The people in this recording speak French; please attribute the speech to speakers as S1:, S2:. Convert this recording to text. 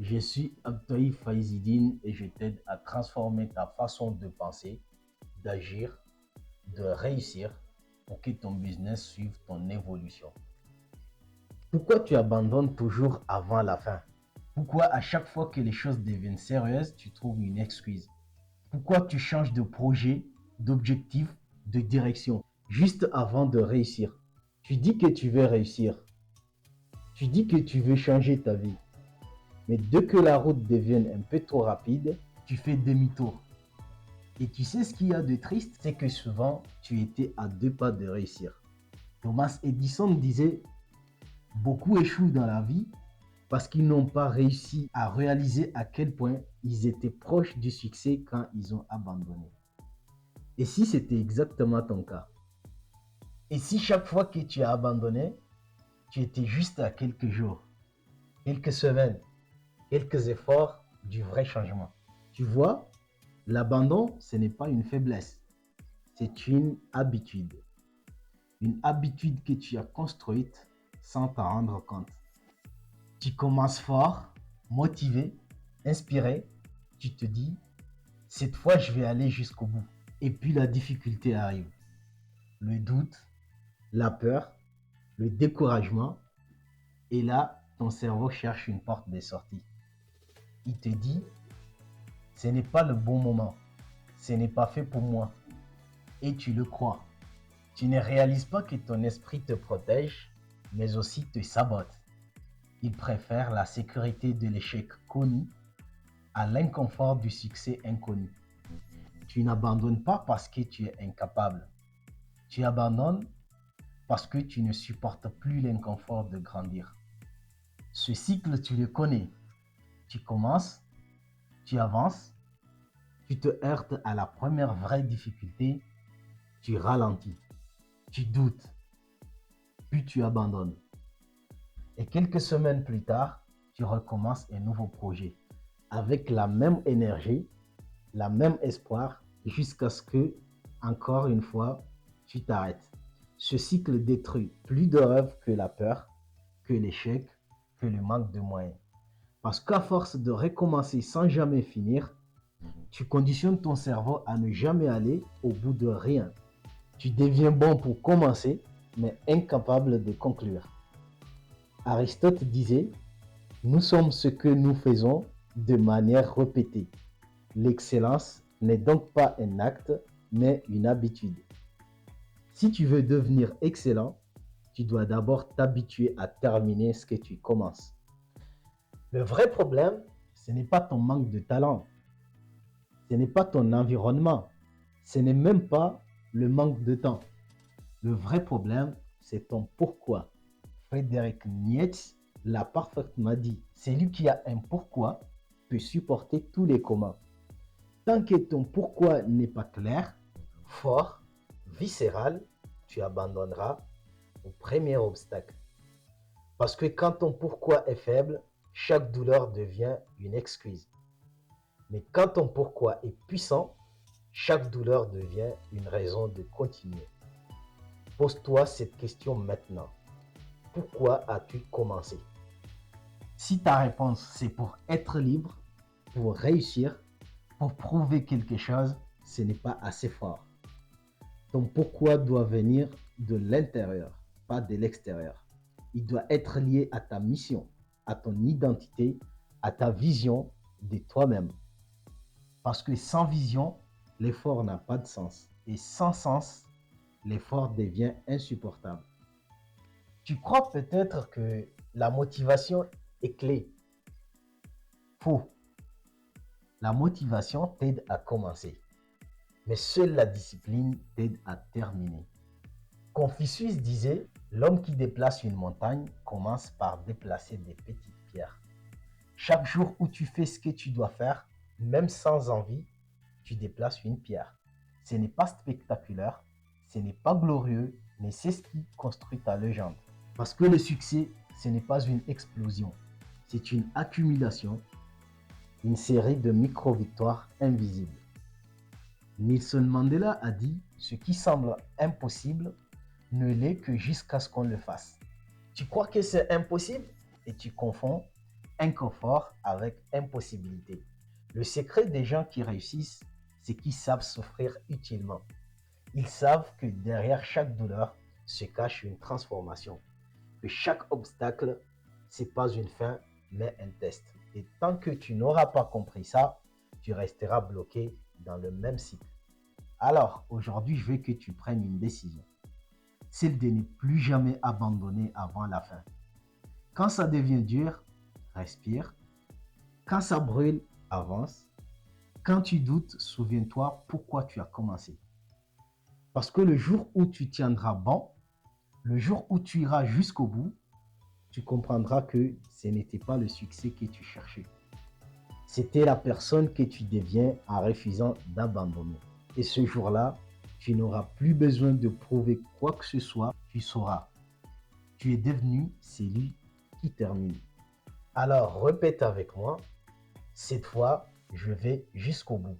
S1: Je suis Abdoulaye Faizdine et je t'aide à transformer ta façon de penser, d'agir, de réussir pour que ton business suive ton évolution. Pourquoi tu abandonnes toujours avant la fin? Pourquoi à chaque fois que les choses deviennent sérieuses, tu trouves une excuse? Pourquoi tu changes de projet, d'objectif, de direction juste avant de réussir? Tu dis que tu veux réussir. Tu dis que tu veux changer ta vie. Mais dès que la route devient un peu trop rapide, tu fais demi-tour. Et tu sais ce qu'il y a de triste, c'est que souvent, tu étais à deux pas de réussir. Thomas Edison disait, beaucoup échouent dans la vie parce qu'ils n'ont pas réussi à réaliser à quel point ils étaient proches du succès quand ils ont abandonné. Et si c'était exactement ton cas? Et si chaque fois que tu as abandonné, tu étais juste à quelques jours, quelques semaines, quelques efforts du vrai changement? Tu vois, l'abandon, ce n'est pas une faiblesse, c'est une habitude. Une habitude que tu as construite sans t'en rendre compte. Tu commences fort, motivé, inspiré, tu te dis, cette fois je vais aller jusqu'au bout. Et puis la difficulté arrive. Le doute, la peur, le découragement. Et là, ton cerveau cherche une porte de sortie. Il te dit, ce n'est pas le bon moment, ce n'est pas fait pour moi. Et tu le crois. Tu ne réalises pas que ton esprit te protège, mais aussi te sabote. Il préfère la sécurité de l'échec connu à l'inconfort du succès inconnu. Tu n'abandonnes pas parce que tu es incapable. Tu abandonnes parce que tu ne supportes plus l'inconfort de grandir. Ce cycle, tu le connais. Tu commences, tu avances, tu te heurtes à la première vraie difficulté, tu ralentis, tu doutes, puis tu abandonnes. Et quelques semaines plus tard, tu recommences un nouveau projet avec la même énergie, la même espoir, jusqu'à ce que, encore une fois, tu t'arrêtes. Ce cycle détruit plus de rêves que la peur, que l'échec, que le manque de moyens. Parce qu'à force de recommencer sans jamais finir, tu conditionnes ton cerveau à ne jamais aller au bout de rien. Tu deviens bon pour commencer, mais incapable de conclure. Aristote disait, nous sommes ce que nous faisons de manière répétée. L'excellence n'est donc pas un acte, mais une habitude. Si tu veux devenir excellent, tu dois d'abord t'habituer à terminer ce que tu commences. Le vrai problème, ce n'est pas ton manque de talent, ce n'est pas ton environnement, ce n'est même pas le manque de temps. Le vrai problème, c'est ton pourquoi. Frédéric Nietzsche l'a parfaitement dit. Celui qui a un pourquoi peut supporter tous les comment. Tant que ton pourquoi n'est pas clair, fort, viscéral, tu abandonneras au premier obstacle. Parce que quand ton pourquoi est faible, chaque douleur devient une excuse. Mais quand ton pourquoi est puissant, chaque douleur devient une raison de continuer. Pose-toi cette question maintenant. Pourquoi as-tu commencé? Si ta réponse c'est pour être libre, pour réussir, pour prouver quelque chose, ce n'est pas assez fort. Ton pourquoi doit venir de l'intérieur, pas de l'extérieur. Il doit être lié à ta mission, à ton identité, à ta vision de toi-même. Parce que sans vision, l'effort n'a pas de sens. Et sans sens, l'effort devient insupportable. Tu crois peut-être que la motivation est clé. Faux. La motivation t'aide à commencer, mais seule la discipline t'aide à terminer. Confucius disait, l'homme qui déplace une montagne commence par déplacer des petites pierres. Chaque jour où tu fais ce que tu dois faire, même sans envie, tu déplaces une pierre. Ce n'est pas spectaculaire, ce n'est pas glorieux, mais c'est ce qui construit ta légende. Parce que le succès, ce n'est pas une explosion, c'est une accumulation, une série de micro-victoires invisibles. Nelson Mandela a dit, ce qui semble impossible ne l'est que jusqu'à ce qu'on le fasse. Tu crois que c'est impossible et tu confonds inconfort avec impossibilité. Le secret des gens qui réussissent, c'est qu'ils savent s'offrir utilement. Ils savent que derrière chaque douleur se cache une transformation, que chaque obstacle, c'est pas une fin, mais un test. Et tant que tu n'auras pas compris ça, tu resteras bloqué dans le même cycle. Alors, aujourd'hui, je veux que tu prennes une décision. Celle de ne plus jamais abandonner avant la fin. Quand ça devient dur, respire. Quand ça brûle, avance. Quand tu doutes, souviens-toi pourquoi tu as commencé. Parce que le jour où tu tiendras bon, le jour où tu iras jusqu'au bout, tu comprendras que ce n'était pas le succès que tu cherchais. C'était la personne que tu deviens en refusant d'abandonner. Et ce jour-là, tu n'auras plus besoin de prouver quoi que ce soit. Tu sauras. Tu es devenu celui qui termine. Alors répète avec moi. Cette fois, je vais jusqu'au bout.